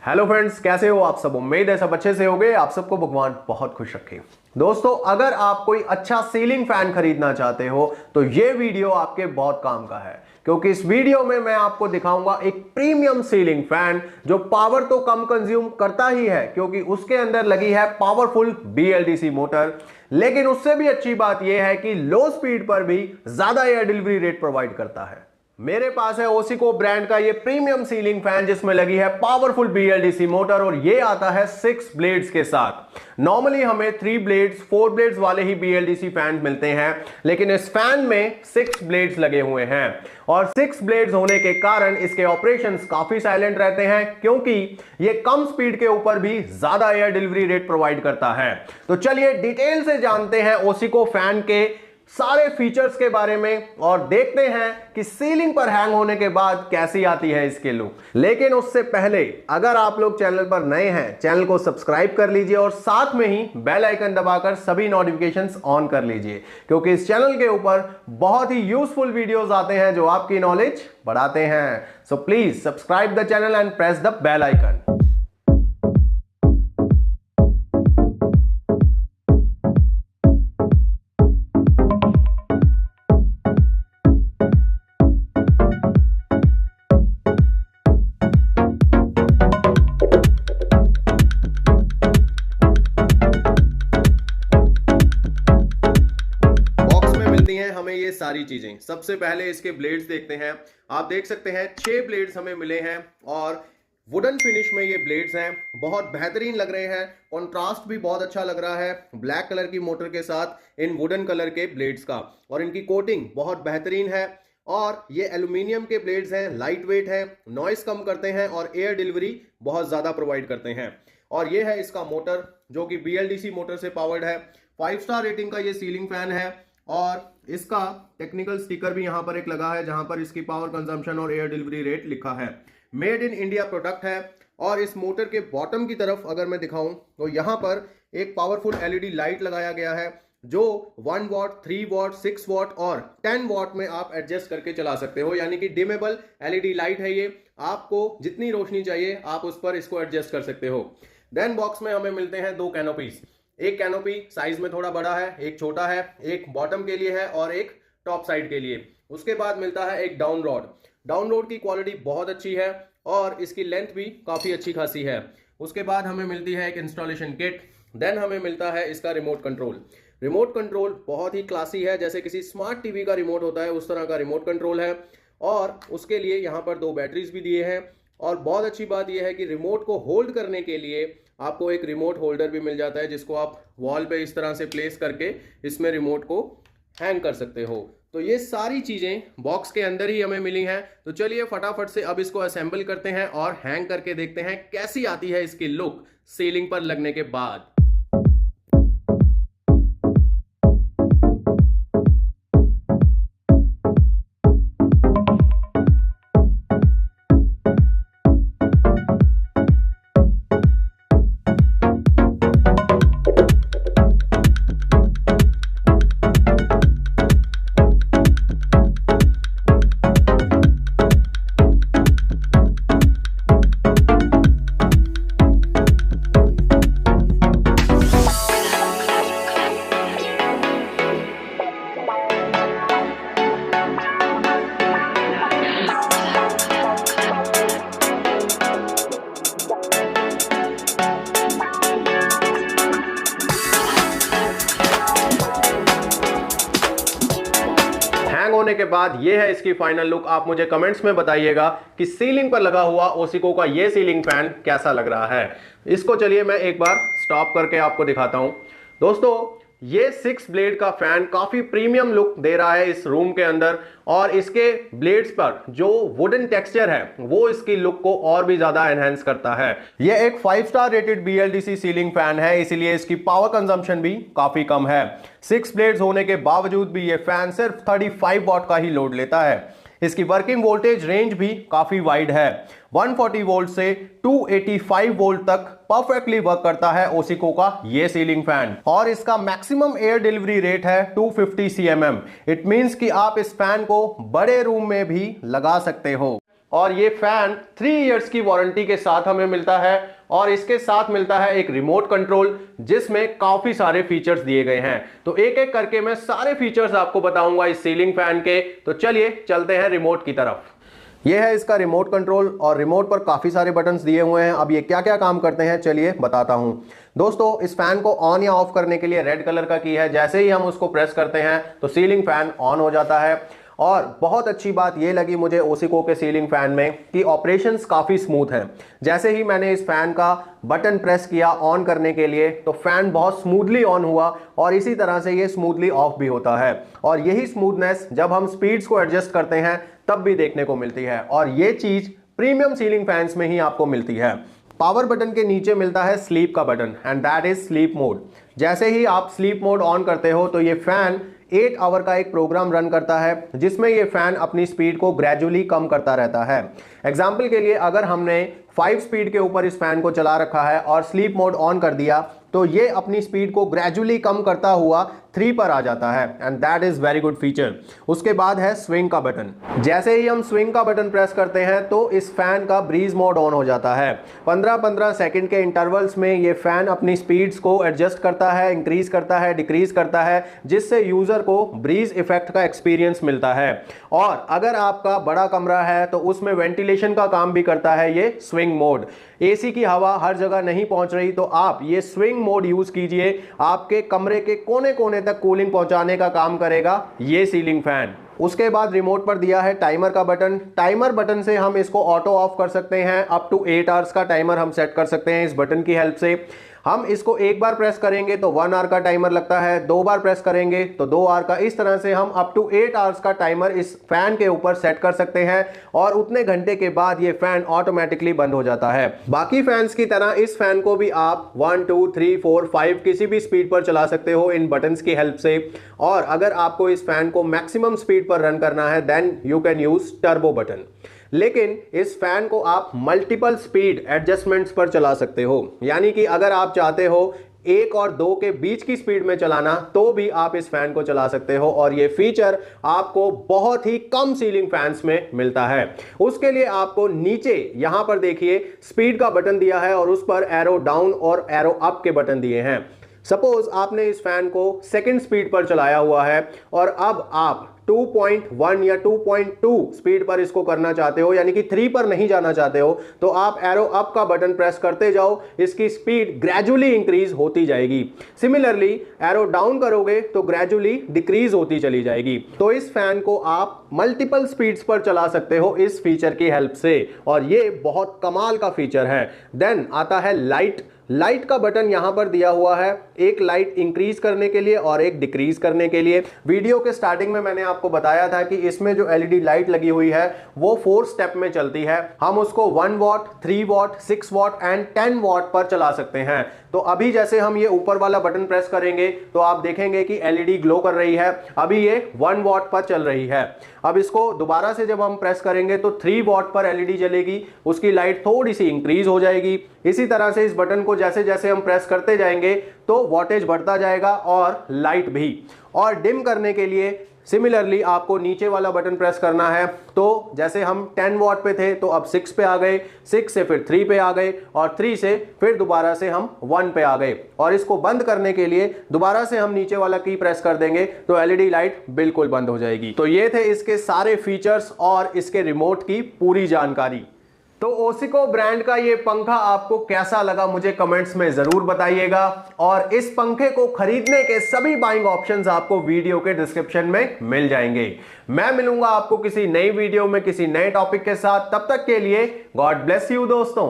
Hello friends, कैसे हो आप सब। उम्मीद है सब अच्छे से होंगे। आप सबको भगवान बहुत खुश रखे। दोस्तों, अगर आप कोई अच्छा सीलिंग फैन खरीदना चाहते हो तो ये वीडियो आपके बहुत काम का है, क्योंकि इस वीडियो में मैं आपको दिखाऊंगा एक प्रीमियम सीलिंग फैन जो पावर तो कम कंज्यूम करता ही है, क्योंकि उसके अंदर लगी है पावरफुल BLDC मोटर। लेकिन उससे भी अच्छी बात यह है कि लो स्पीड पर भी ज्यादा एयर डिलीवरी रेट प्रोवाइड करता है। मेरे पास है ओसिको ब्रांड का ये प्रीमियम सीलिंग फैन, जिसमें लगी है पावरफुल BLDC मोटर और ये आता है 6 ब्लेड्स के साथ। नॉर्मली हमें 3 ब्लेड्स 4 ब्लेड्स वाले ही BLDC फैन मिलते हैं, लेकिन इस फैन में 6 ब्लेड्स लगे हुए हैं और 6 ब्लेड्स होने के कारण इसके ऑपरेशंस काफी साइलेंट रहते हैं, क्योंकि ये कम स्पीड के ऊपर भी ज्यादा एयर डिलीवरी रेट प्रोवाइड करता है। तो चलिए डिटेल से जानते हैं ओसिको फैन के सारे फीचर्स के बारे में और देखते हैं कि सीलिंग पर हैंग होने के बाद कैसी आती है इसके लुक। लेकिन उससे पहले अगर आप लोग चैनल पर नए हैं, चैनल को सब्सक्राइब कर लीजिए और साथ में ही बेल आइकन दबाकर सभी नोटिफिकेशंस ऑन कर लीजिए, क्योंकि इस चैनल के ऊपर बहुत ही यूजफुल वीडियोस आते हैं जो आपकी नॉलेज बढ़ाते हैं। So please subscribe the channel and press the bell icon. हमें ये सारी चीजें, सबसे पहले इसके ब्लेड्स देखते हैं। आप देख सकते हैं 6 ब्लेड्स हमें मिले हैं और वुडन फिनिश में ये ब्लेड्स हैं। बहुत बेहतरीन लग रहे हैं, कॉन्ट्रास्ट भी बहुत अच्छा लग रहा है ब्लैक कलर की मोटर के साथ इन वुडन कलर के ब्लेड्स का। और इनकी कोटिंग बहुत बेहतरीन है और ये एल्यूमिनियम के ब्लेड्स हैं, लाइट वेट है, नॉइस कम करते हैं और एयर डिलीवरी बहुत ज्यादा प्रोवाइड करते हैं। और ये है इसका मोटर जो कि BLDC मोटर से पावर्ड है। 5 स्टार रेटिंग का ये सीलिंग फैन है और इसका टेक्निकल स्टिकर भी यहां पर एक लगा है, जहां पर इसकी पावर कंजम्पशन और एयर डिलीवरी रेट लिखा है। मेड इन इंडिया प्रोडक्ट है। और इस मोटर के बॉटम की तरफ अगर मैं दिखाऊं तो यहां पर एक पावरफुल LED लाइट लगाया गया है, जो 1 वॉट, 3 वॉट, 6 वॉट और 10 वॉट में आप एडजस्ट करके चला सकते हो। यानी कि डिमेबल LED लाइट है ये, आपको जितनी रोशनी चाहिए आप उस पर इसको एडजस्ट कर सकते हो। देन बॉक्स में हमें मिलते हैं 2 कैनोपीज। एक कैनोपी साइज में थोड़ा बड़ा है, एक छोटा है, एक बॉटम के लिए है और एक टॉप साइड के लिए। उसके बाद मिलता है एक डाउन रॉड। डाउन रॉड की क्वालिटी बहुत अच्छी है और इसकी लेंथ भी काफी अच्छी खासी है। उसके बाद हमें मिलती है एक इंस्टॉलेशन किट। देन हमें मिलता है इसका रिमोट कंट्रोल। रिमोट कंट्रोल बहुत ही क्लासी है, जैसे किसी स्मार्ट टीवी का रिमोट होता है उस तरह का रिमोट कंट्रोल है। और उसके लिए यहाँ पर 2 बैटरीज भी दिए हैं। और बहुत अच्छी बात यह है कि रिमोट को होल्ड करने के लिए आपको एक रिमोट होल्डर भी मिल जाता है, जिसको आप वॉल पे इस तरह से प्लेस करके इसमें रिमोट को हैंग कर सकते हो। तो ये सारी चीजें बॉक्स के अंदर ही हमें मिली हैं। तो चलिए फटाफट से अब इसको असेंबल करते हैं और हैंग करके देखते हैं कैसी आती है इसकी लुक सीलिंग पर लगने के बाद। होने के बाद ये है इसकी फाइनल लुक। आप मुझे कमेंट्स में बताइएगा कि सीलिंग पर लगा हुआ ओसिको का ये सीलिंग फैन कैसा लग रहा है। इसको चलिए मैं एक बार स्टॉप करके आपको दिखाता हूं। दोस्तों, ये 6 ब्लेड का फैन काफी प्रीमियम लुक दे रहा है इस रूम के अंदर और इसके ब्लेड्स पर जो वुडन टेक्सचर है वो इसकी लुक को और भी ज्यादा एनहांस करता है। ये एक 5 star rated BLDC ceiling fan है, इसीलिए इसकी पावर कंजम्पशन भी काफी कम है। 6 ब्लेड्स होने के बावजूद भी ये फैन सिर्फ 35 वॉट का ही लोड लेता है। इसकी वर्किंग वोल्टेज रेंज भी काफी वाइड है। 140 वोल्ट से 285 वोल्ट तक परफेक्टली वर्क करता है ओसिको का ये सीलिंग फैन और इसका मैक्सिमम एयर डिलीवरी रेट है 250 cmm। इट मींस कि आप इस फैन को बड़े रूम में भी लगा सकते हो। और ये फैन 3 इयर्स की वारंटी के साथ हमें मिलता है और इसके साथ मिलता है एक रिमोट कंट्रोल जिसमें काफी सारे फीचर्स दिए गए हैं। तो एक एक करके मैं सारे फीचर्स आपको बताऊंगा इस सीलिंग फैन के। तो चलिए चलते हैं रिमोट की तरफ। यह है इसका रिमोट कंट्रोल और रिमोट पर काफ़ी सारे बटन्स दिए हुए हैं। अब ये क्या क्या काम करते हैं चलिए बताता हूं। दोस्तों इस फैन को ऑन या ऑफ करने के लिए रेड कलर का की है, जैसे ही हम उसको प्रेस करते हैं तो सीलिंग फैन ऑन हो जाता है। और बहुत अच्छी बात यह लगी मुझे ओसिको के सीलिंग फैन में कि ऑपरेशंस काफ़ी स्मूथ हैं। जैसे ही मैंने इस फैन का बटन प्रेस किया ऑन करने के लिए तो फैन बहुत स्मूथली ऑन हुआ और इसी तरह से ये स्मूथली ऑफ भी होता है। और यही स्मूथनेस जब हम स्पीड्स को एडजस्ट करते हैं तब भी देखने को मिलती है और ये चीज़ प्रीमियम सीलिंग फैंस में ही आपको मिलती है। पावर बटन के नीचे मिलता है स्लीप का button and that is sleep mode. जैसे ही आप स्लीप मोड ऑन करते हो तो ये फैन 8 आवर का एक प्रोग्राम रन करता है जिसमें ये फैन अपनी स्पीड को ग्रेजुअली कम करता रहता है। एग्जाम्पल के लिए अगर हमने 5 स्पीड के ऊपर इस फैन को चला रखा है और स्लीप मोड ऑन कर दिया तो ये अपनी स्पीड को ग्रेजुअली कम करता हुआ 3 पर आ जाता है and that is very good feature. उसके बाद है स्विंग का बटन। जैसे ही हम स्विंग का बटन प्रेस करते हैं तो इस फैन का ब्रीज मोड ऑन हो जाता है। 15-15 सेकंड के इंटरवल्स में ये फैन अपनी स्पीड्स को एडजस्ट करता है, इंक्रीज करता है, डिक्रीज करता है, जिससे यूजर को ब्रीज इफेक्ट का एक्सपीरियंस मिलता है। और अगर आपका बड़ा कमरा है तो उसमें वेंटिलेशन का काम भी करता है ये स्विंग मोड। एसी की हवा हर जगह नहीं पहुंच रही तो आप ये स्विंग मोड यूज कीजिए, आपके कमरे के कोने कोने तक कूलिंग पहुंचाने का काम करेगा ये सीलिंग फैन। उसके बाद रिमोट पर दिया है टाइमर का बटन। टाइमर बटन से हम इसको ऑटो ऑफ कर सकते हैं। अप टू 8 आवर्स का टाइमर हम सेट कर सकते हैं इस बटन की हेल्प से। हम इसको एक बार प्रेस करेंगे तो 1 आवर का टाइमर लगता है, 2 बार प्रेस करेंगे तो 2 आवर का। इस तरह से हम अप टू 8 आवर्स का टाइमर इस फैन के ऊपर सेट कर सकते हैं और उतने घंटे के बाद ये फैन ऑटोमेटिकली बंद हो जाता है। बाकी फैंस की तरह इस फैन को भी आप 1, 2, 3, 4, 5 किसी भी स्पीड पर चला सकते हो इन बटन्स की हेल्प से। और अगर आपको इस फैन को मैक्सिमम स्पीड पर रन करना है then you can use turbo button. लेकिन इस फैन को आप मल्टीपल स्पीड एडजस्टमेंट्स पर चला सकते हो, यानी कि अगर आप चाहते हो 1 और 2 के बीच की स्पीड में चलाना तो भी आप इस फैन को चला सकते हो और ये फीचर आपको बहुत ही कम सीलिंग फैंस में मिलता है। उसके लिए आपको नीचे यहां पर देखिए स्पीड का बटन दिया है और उस पर एरो डाउन और एरो अप के बटन दिए हैं। सपोज आपने इस फैन को सेकंड स्पीड पर चलाया हुआ है और अब आप 2.1 या 2.2 स्पीड पर इसको करना चाहते हो, यानी कि 3 पर नहीं जाना चाहते हो, तो आप एरो अप का बटन प्रेस करते जाओ, इसकी स्पीड ग्रेजुअली इंक्रीज होती जाएगी। सिमिलरली एरो डाउन करोगे तो ग्रेजुअली डिक्रीज होती चली जाएगी। तो इस फैन को आप मल्टीपल स्पीड्स पर चला सकते हो इस फीचर की हेल्प से और ये बहुत कमाल का फीचर है। देन आता है लाइट का बटन यहां पर दिया हुआ है, एक लाइट इंक्रीज करने के लिए और एक डिक्रीज करने के लिए। वीडियो के स्टार्टिंग में मैंने आपको बताया था कि इसमें जो एलईडी लाइट लगी हुई है वो 4 स्टेप में चलती है। हम उसको 1 what, 3 what, 6 what and 10 what पर चला सकते हैं। तो अभी जैसे हम ये ऊपर वाला बटन प्रेस करेंगे तो आप देखेंगे कि एलईडी ग्लो कर रही है। अभी ये 1 वॉट पर चल रही है। अब इसको दोबारा से जब हम प्रेस करेंगे तो 3 वॉट पर एलईडी जलेगी, उसकी लाइट थोड़ी सी इंक्रीज हो जाएगी। इसी तरह से इस बटन को जैसे जैसे हम प्रेस करते जाएंगे तो वॉटेज बढ़ता जाएगा और लाइट भी। और डिम करने के लिए सिमिलरली आपको नीचे वाला बटन प्रेस करना है। तो जैसे हम 10 वॉट पे थे तो अब 6 पे आ गए, 6 से फिर 3 पे आ गए और 3 से फिर दोबारा से हम 1 पे आ गए। और इसको बंद करने के लिए दोबारा से हम नीचे वाला की प्रेस कर देंगे तो एलईडी लाइट बिल्कुल बंद हो जाएगी। तो ये थे इसके सारे फीचर्स और इसके रिमोट की पूरी जानकारी। तो ओसिको ब्रांड का ये पंखा आपको कैसा लगा मुझे कमेंट्स में जरूर बताइएगा और इस पंखे को खरीदने के सभी बाइंग ऑप्शंस आपको वीडियो के डिस्क्रिप्शन में मिल जाएंगे। मैं मिलूंगा आपको किसी नई वीडियो में किसी नए टॉपिक के साथ। तब तक के लिए गॉड ब्लेस यू दोस्तों।